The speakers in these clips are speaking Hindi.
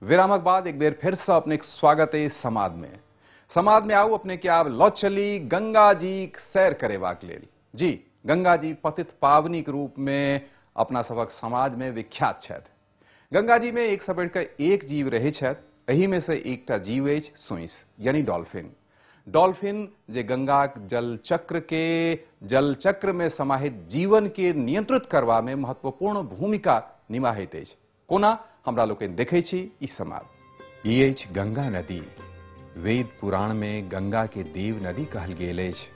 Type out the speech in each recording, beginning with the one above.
विरामक बाद एक बेर फिर से अपने स्वागत है समाज में आओ अपने के आप लौ चली गंगा जी सैर करे वाक लेल जी गंगा जी पतित पावनी के रूप में अपना सबक समाज में विख्यात छथि। गंगा जी में एक से बढ़कर एक जीव रहे छथि, एही में से एकटा जीव अछि सोंइस यानी डॉल्फिन। डॉल्फिन जे गंगा जल चक्र में समाहित जीवन के नियंत्रित करवा में महत्वपूर्ण भूमिका निभाइत अछि। कोना हमरा लोकनि देखै छी ई समाद। ई अछि गंगा नदी। वेद पुराण में गंगा के देव नदी कहल गेल अछि।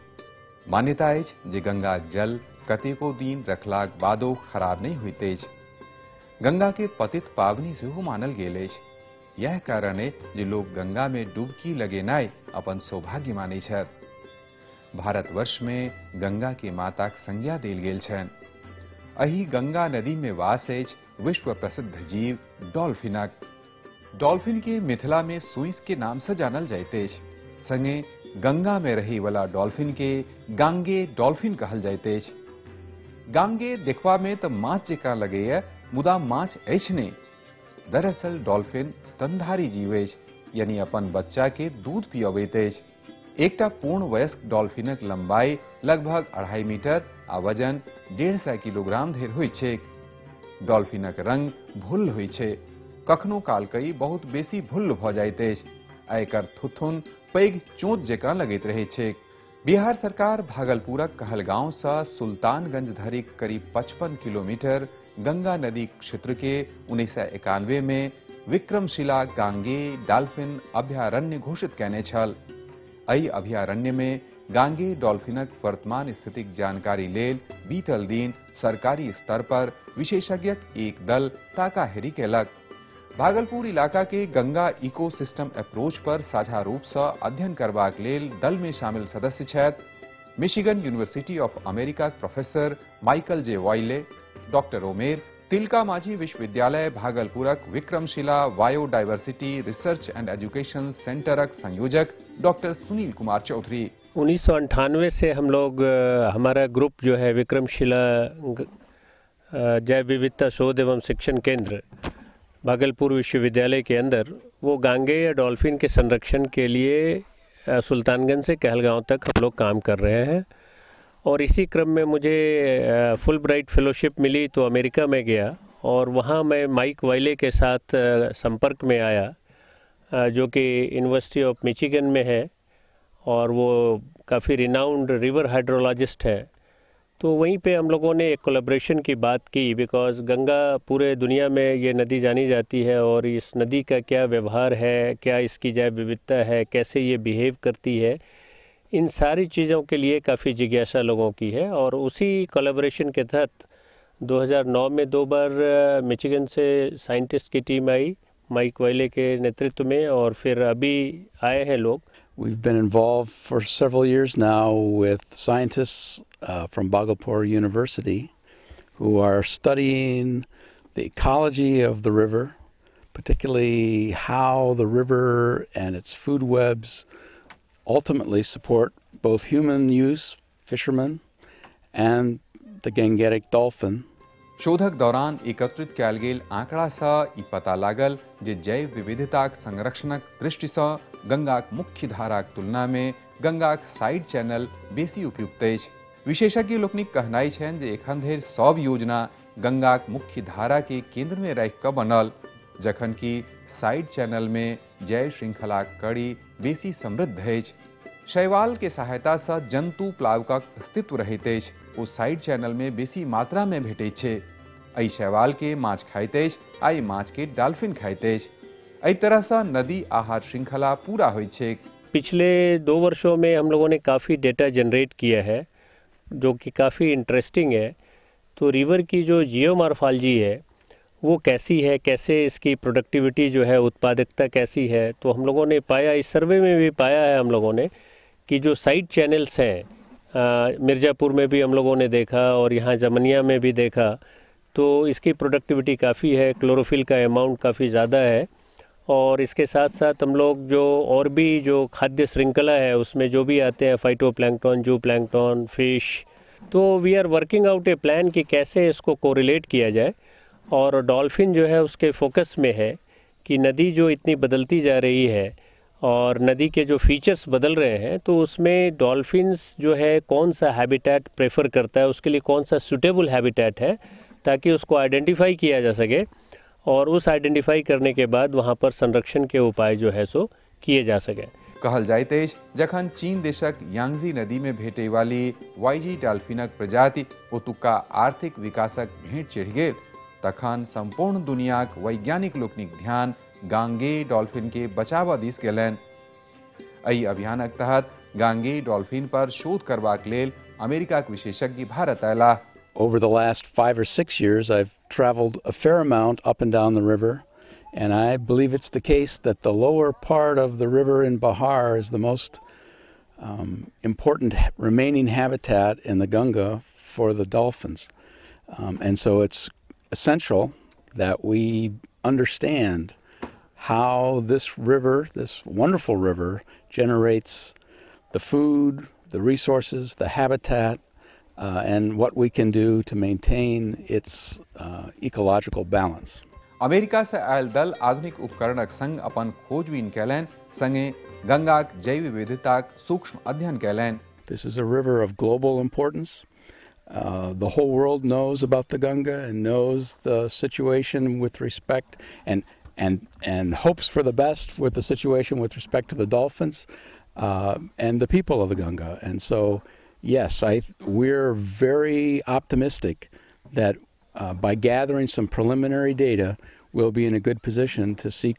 मान्यता अछि जे गंगा जल कतेको दिन रखलाक बादो खराब नहीं होइत अछि। गंगा के पतित पावनी सेहो मानल गेल अछि। यह कारण है जे लोग गंगा में डुबकी लगेनाइ अपन सौभाग्य मानै छथि। भारतवर्ष में गंगा के माताक संज्ञा देल गेल छनि। अही गंगा नदी में वास अछि विश्व प्रसिद्ध जीव डॉल्फिनक। डॉल्फिन के मिथिला में सोंइस के नाम से जानल जाइत अछि। संगे गंगा में रहे वाला डॉल्फिन के गांगे डॉल्फिन कहल जाइत अछि। गांगे देखवा में तो माछ जेकां लगैया, मुदा माछ अछि नहि। दरअसल डॉल्फिन स्तनधारी जीव अछि, यानी अपन बच्चा के दूध पियाबैत अछि। एकटा पूर्ण वयस्क डॉल्फिनक लंबाई लगभग 2.5 मीटर आ वजन 150 किलोग्राम धरि होइत छैक। डॉल्फिनक रंग भुल्ल होइत छै, कखनो कालकई बहुत बेसी भुल्ल भ जाइत अछि आ एकर थुथुन पैघ चोंच जेकां लगैत रहैत छैक। बिहार सरकार भागलपुरक कहलगांव से सुल्तानगंज धरि करीब 55 किलोमीटर गंगा नदी क्षेत्र के 1991 में विक्रमशिला गांगे डॉल्फिन अभयारण्य घोषित कैने छल। एहि अभयारण्य में गांगे डॉल्फिनक वर्तमान स्थितिक जानकारी लेल बीतल दिन सरकारी स्तर पर विशेषज्ञक एक दल ताकाहेरी केलक। भागलपुर इलाका के गंगा इकोसिस्टम अप्रोच पर साझा रूप से अध्ययन करबाक लेल दल में शामिल सदस्य छथि Michigan university of America professor Michael J Wiley, doctor Omer, Tilka Manjhi विश्वविद्यालय भागलपुरक Vikramshila biodiversity research and education सेंटरक संयोजक डॉक्टर सुनील कुमार चौधरी। 1998 से हम लोग हमारा ग्रुप जो है विक्रमशिला जैव विविधता शोध एवं शिक्षण केंद्र भागलपुर विश्वविद्यालय के अंदर वो गांगे या डॉल्फिन के संरक्षण के लिए सुल्तानगंज से कहलगांव तक हम लोग काम कर रहे हैं। और इसी क्रम में मुझे फुल ब्राइट फेलोशिप मिली तो अमेरिका में गया और वहाँ मैं माइक वाइले के साथ संपर्क में आया जो कि यूनिवर्सिटी ऑफ मिशिगन में है और वो काफ़ी रिनाउंड रिवर हाइड्रोलॉजिस्ट है। तो वहीं पे हम लोगों ने एक कोलैबोरेशन की बात की बिकॉज़ गंगा पूरे दुनिया में ये नदी जानी जाती है और इस नदी का क्या व्यवहार है, क्या इसकी जैव विविधता है, कैसे ये बिहेव करती है, इन सारी चीज़ों के लिए काफ़ी जिज्ञासा लोगों की है। और उसी कोलैबोरेशन के तहत 2009 में 2 बार मिशिगन से साइंटिस्ट की टीम आई माइक वाइले के नेतृत्व में और फिर अभी आए हैं लोग। We've been involved for several years now with scientists from Bhagalpur University who are studying the ecology of the river, particularly how the river and its food webs ultimately support both human use, fishermen, and the Gangetic dolphin. शोधक दौरान एकत्रित कैल गेल आंकड़ा सा ई पता लागल जे जैव विविधताक संरक्षणक दृष्टि से गंगाक मुख्य धाराक तुलना में गंगाक साइड चैनल बेसी उपयुक्त अछि। विशेषज्ञ लोकनिक कहनाइ छनि जे एखन धरि सब योजना गंगाक मुख्य धारा के केंद्र में राखि कऽ बनल, जखन कि साइड चैनल में जैव श्रृंखलाक कड़ी बेसी समृद्ध अछि। शैवाल के सहायता से जंतु प्लावकक अस्तित्व रहैत अछि, ओ साइड चैनल में बेसी मात्रा में भेटैत छै। एहि शैवाल के माछ खाइत अछि आ ई माछ के डॉल्फिन खाइत अछि। एहि तरह से नदी आहार श्रृंखला पूरा होइत छै। पिछले 2 वर्षों में हम लोगों ने काफ़ी डेटा जनरेट किया है जो कि काफ़ी इंटरेस्टिंग है। तो रिवर की जो जियोमॉर्फोलॉजी है वो कैसी है, कैसे इसकी प्रोडक्टिविटी जो है, उत्पादकता कैसी है, तो हम लोगों ने पाया, इस सर्वे में भी पाया है हम लोगों ने कि जो साइड चैनल्स हैं मिर्ज़ापुर में भी हम लोगों ने देखा और यहाँ जमनिया में भी देखा, तो इसकी प्रोडक्टिविटी काफ़ी है, क्लोरोफिल का अमाउंट काफ़ी ज़्यादा है। और इसके साथ साथ हम लोग जो और भी जो खाद्य श्रृंखला है उसमें जो भी आते हैं फाइटोप्लैंक्टन, जूप्लैंक्टन, फिश, तो we are working out a plan कि कैसे इसको कोरिलेट किया जाए। और डॉल्फिन जो है उसके फोकस में है कि नदी जो इतनी बदलती जा रही है और नदी के जो फीचर्स बदल रहे हैं, तो उसमें डॉल्फिन्स जो है कौन सा हैबिटेट प्रेफर करता है, उसके लिए कौन सा सूटेबल हैबिटेट है, ताकि उसको आइडेंटिफाई किया जा सके और उस आइडेंटिफाई करने के बाद वहाँ पर संरक्षण के उपाय जो है सो किए जा सके। कहल जाइत अछि जखन चीन देशक यांगजी नदी में भेटै वाली वाईजी डॉल्फिनक प्रजाति ओतुका आर्थिक विकासक भेंट चढ़ि गेल, तखन संपूर्ण दुनियाक वैज्ञानिक लोकनिक ध्यान गांगे डॉल्फिन के बचाव दिस गेलनि। एहि अभियानक तहत गांगे डॉल्फिन पर शोध करबाक लेल अमेरिकाक विशेषज्ञ भारत अयलाह। Over the last 5 or 6 years, I've traveled a fair amount up and down the river, and I believe it's the case that the lower part of the river in Bihar is the most important remaining habitat in the Ganga for the dolphins. And so it's essential that we understand how this river, this wonderful river, generates the food, the resources, the habitat, and what we can do to maintain its ecological balance. America से आयल दल आधुनिक उपकरणक संग अपन खोजबीन कैलनि, संगे गंगाक जैव विविधताक सूक्ष्म अध्ययन कैलनि। This is a river of global importance. The whole world knows about the Ganga and knows the situation with respect and hopes for the best with the situation with respect to the dolphins and the people of the Ganga. And so, yes, we're very optimistic that by gathering some preliminary data, we'll be in a good position to seek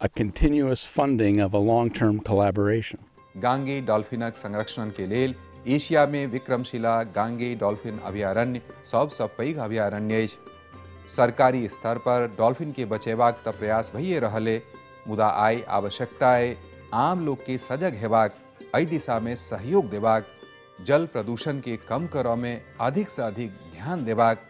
a continuous funding of a long-term collaboration. गांगे डॉल्फिनक संरक्षण के लेल एशिया में विक्रमशिला गांगे डॉल्फिन अभयारण्य सबसँ पैघ अभयारण्य अछि। सरकारी स्तर पर डॉल्फिन के बचेबाक त प्रयास भइए रहले, मुदा आइ आवश्यकता अइ आम लोक के सजग हेबाक, एहि दिशा में सहयोग देबाक, जल प्रदूषण के कम करऽ में अधिक से अधिक ध्यान देबाक,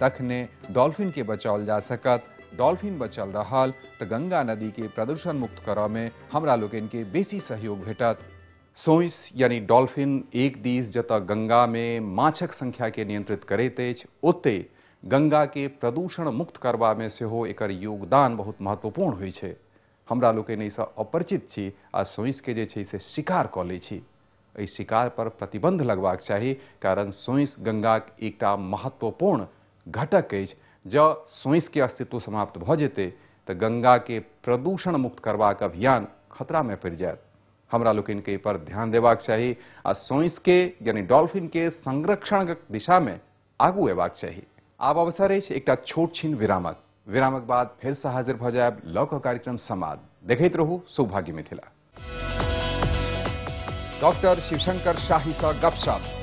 तखने डॉल्फिन के बचाओल जा सकत। डॉल्फिन बचल रहल त गंगा नदी के प्रदूषण मुक्त करऽ में हमरा लोकनि के बेसी सहयोग भेटत। सोइस यानी डॉल्फिन एक दिस जतऽ गंगा में माछक संख्या के नियंत्रित करैत अछि, ओते गंगा के प्रदूषण मुक्त करबा में सेहो एकर योगदान बहुत महत्वपूर्ण होइ छै। हमरा लोकनि एहिसँ अपरिचित छी आ सोइस के जे छै से शिकार कऽ लै छी। एहि शिकार पर प्रतिबंध लगबाक चाही, कारण सोइस गंगाक एकटा महत्वपूर्ण घटक अछि। जँ सोइस के अस्तित्व समाप्त भऽ जेतै तऽ गंगा के प्रदूषण मुक्त करबाक अभियान खतरा में पड़ि जायत। हमरा लोकनि के पर ध्यान देबाक चाही आ सोइस के यानी डॉल्फिन के संरक्षण दिशा में आगू एबाक चाही। आब अवसर अछि एकटा छोट छीन विरामक बाद फेर से हाजिर भऽ जायब लऽ कऽ कार्यक्रम संवाद। देखैत रहू सौभाग्य मिथिला। डॉक्टर शिवशंकर शाही सँ गपशप।